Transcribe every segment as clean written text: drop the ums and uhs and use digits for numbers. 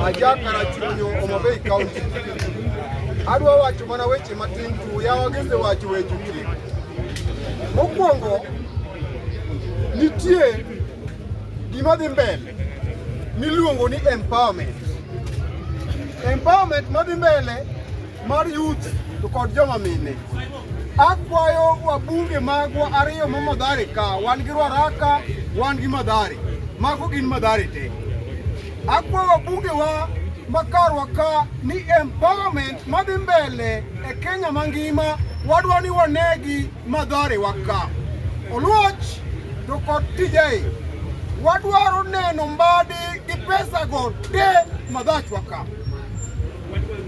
Ajakara chunyo Omabei County. Adwa wacho mana weche matin tu ya wageze wacho weche kiri. Mokwongo nitie gima dhi mbele miluongo ni empowerment. Empowerment madhi mbele mar youth to kod joma mine. Akwayo wabunge magwa ariyo ma Mathare ka, wan gi Rwaraka, wan gi Mathare. Mago gin Mathare te. Akwa wabunge wa makarwa ka ni empowerment madhi mbele e Kenya mangima, wadwa ni wanegi Mathare waka. Oluoch to kod tijei, wadwaro neno mbadi gi pesa go te Mathare waka.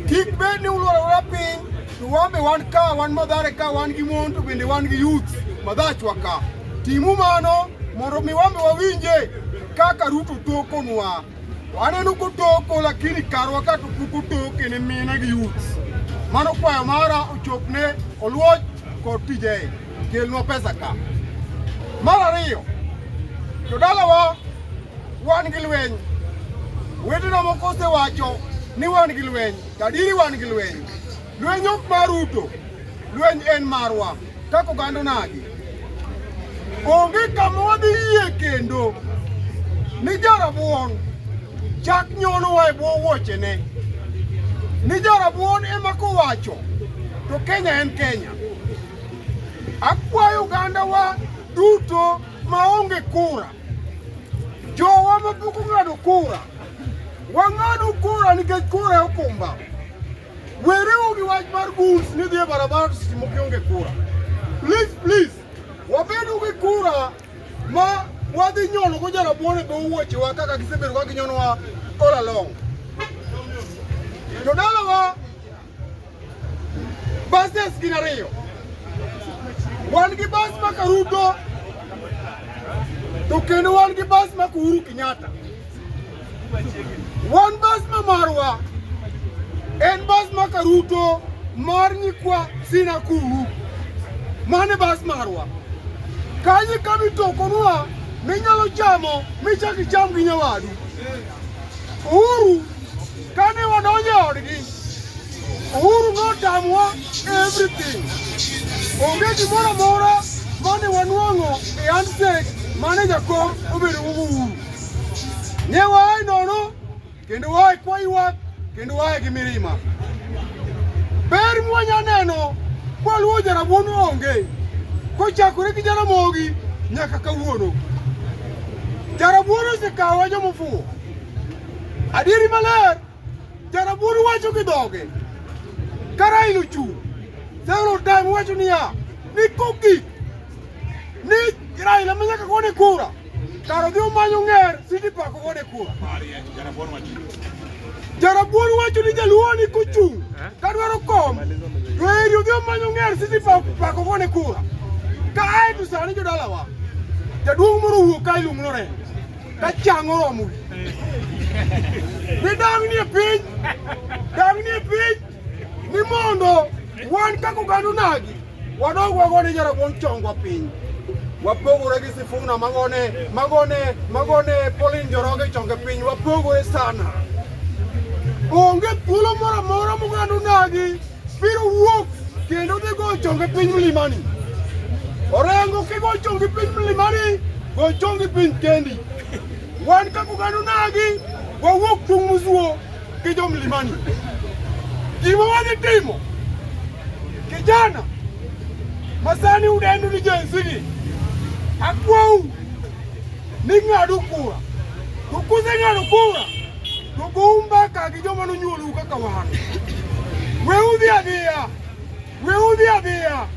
Kik bed ni ulwara piny to wambe wan ka, wan Mathare ka, wan gi mon to bende wan gi youth Mathare waka. Timu mano mondo mi wambe wawinje kaka Ruto tokonwa. Waneno kotoko lakini karwa ka to kutoke ne mine gi youth. Mano kwayo mara ochopne Oluoch kod tijei. Kelnwa pesa ka. Mar ariyo, to dalawa wan gi lweny. Wedena moko osewacho ni wan gi lweny. Tadiri wan gi lweny. Lweny ok mar Ruto. Lweny en marwa. Kako gando nagi. Onge kama wadhi yie kendo ni jarabuon chak nyono wa e bwo wuochene. Ni jarabuon ema kowacho to Kenya en Kenya. Akwayo oganda wa duto maonge kura, jowa mapok ong'ado kura, wang'ado kura nikech kura e okumba. Wereu gi wach mar guns ni dhi e barabara seche moko ionge kura. Please, wabedo gi kura ma wadhi nyono go jarabuon e bwo wuochewa kaka gisebedo ka ginyonowa all along. To dalawa buses gin ariyo. Wan gi bus ma Ruto to kendo wan gi bus ma Uhuru Kenyatta. Wan bus ma marwa en bus ma Ruto mar nyikwa Sinakuru. Mane bus marwa. Kanyi kami tokonwa minyalo chamo michaki cham gi nyawadu. Uhuru kane wadonjo odgi, Uhuru notamwa everything. Onge gimoro amora mane wanwang'o e handshake mane jakom obedo go Uhuru. Ne wae nono kendo wae kwaywak kendo wae gi mirima. Ber mwanya neno kwaluwo jarabuon onge kochakore gi Jaramogi nyaka kawuono. Jarabuon osekawa jomofuwo. Adieri maler, jarabuon wacho gi dhoge. Karai luchu. Several time wacho niya, ni kokik, ni Raila manyaka gone kura. Karo dhi omanyo ng'er, City Park gone kura. Jarabuon wacho ni jaluo ni kochung' kadwaro kom, to eri dhi omanyo ng'er, City Park gone kura. Ka ae to sani jodalawa, jaduong' moro wuok ka iluongo ka chang' oromo. Ni dang' nie piny, ni mondo wan kako gando nagi, wadog wagone jarabuon chongwa piny. Wapogore gi Sifuna magone Pauline Njoroge chonge piny, wapogore sana. Onge thuolo moro amora mogando nagi biro wuok kendo dhi go chonge piny mlimani. Orengo kigo chonge piny mlimani, go chonge piny kendi. Wan kako gando nagi, wawuok tung' musuo gi jo mlimani. Gima wadhi timo, kijana masani udendo ni jensigi, akwau ni ng'ado kura. To kuse ng'ado kura, to go mbaka gi joma nonyuolu kaka wan. Weudhi adhiya,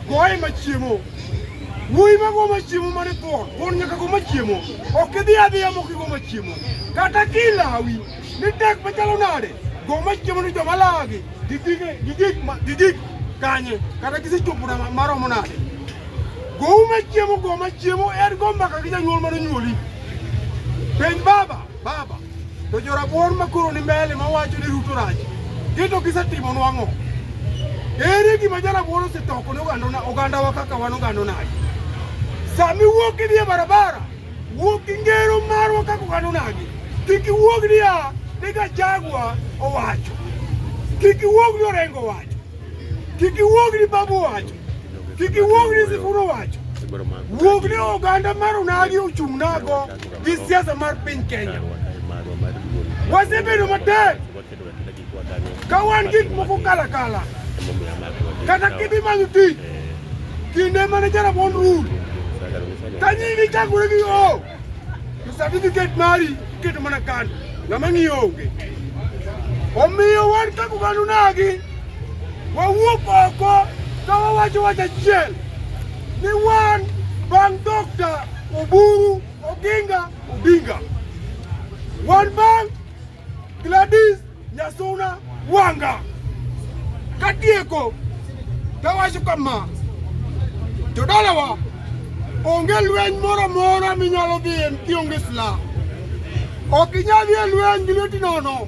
goe machiemo. Wuoyi mago machiemo mane thuon, thuon nyaka go machiemo. Ok idhi adhiya mok igo machiemo. Kata kilawi, ni tek machalo nade, go machiemo ni joma lagi, gigik kanye, kata gisechopo maromo nade. Go machiemo, er go mbaka gi janyuol manonyuoli. Penj baba, to jorabuon makoro ni mbele mawacho ni Ruto rach, gito gisetimo nwang'o. Ere gima jarabuon osetoko ne oganda wa kaka wan oganda nagi. Sami wuok idhi e barabara, wuok ingero marwa kaka oganda nagi. Kiki wuog niya, niga Jagwa owacho. Kiki wuog ni Orengo owacho. Kiki wuog ni Babu owacho. Kiki wuog ni Sifuna owacho. Wuog ni oganda mar Onagi ochung' nago gi siasa mar piny Kenya. Wasebedo matek ka wan gik moko kala. Kata kidhi manyo tich, kinde mane Jarabon rule, ka nyingi chakore gi o, certificate mari iketo mana kando, ng'ama ng'iyo onge. Omiyo wan kaka oganda Onagi, wawuok oko ka wawacho wach achiel ni wan bang' Dr. Oburu Oginga Odinga, wan bang' Gladys Nyasuna Wanga. Katieko tawacho kama, jodalawa onge lweny moro amora minyalo dhiye kionge silaha. Ok inyal dhi e lweny gi lweti nono.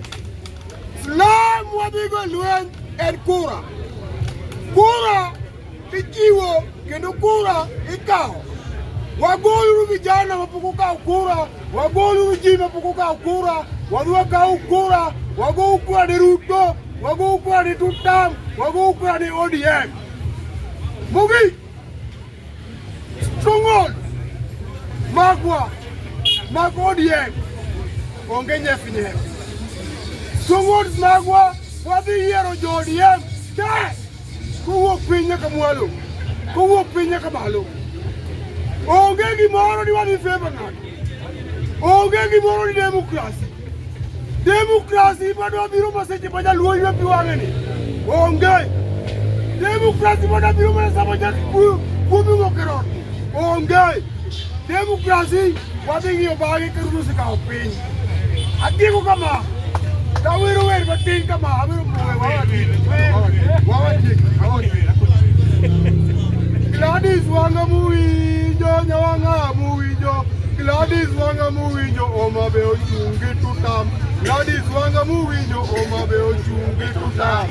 Silaha mwadhigo e lweny en kura. Kura ichiwo kendo kura ikawo. Wagoluru vijana mapok okawo kura, wagoluru ji mapok okawo kura, wadhi wakaw kura, wago kura ni Ruto, wago kura ni Tutam, wago kura ni ODM. Mogik, stronghold magwa mag ODM onge nyefi. Strongholds magwa wadhi yiero jo ODM te kowuok piny nyaka mwalo, kowuok piny nyaka malo. Onge gimoro ni wadhi favor ng'ato. Onge gimoro ni demokrasi. Demokrasi madwa biro maseche ma jaluoyi ma pi wang'eni. Onge. Demokrasi madwa biro mana sama kuomi mokerot. Onge. Demokrasi wadhi ng'iyo bang'e ka Ruto osekawo piny. Atieko kama. Tawero wer matin kama. Awero wawatiek. Gladys wanga muwinjo, nyawanga muwinjo. Gladys wanga muwinjo, oma be ochungi Tutam. Gladys wanga muwinjo, oma be ochungi Tutam.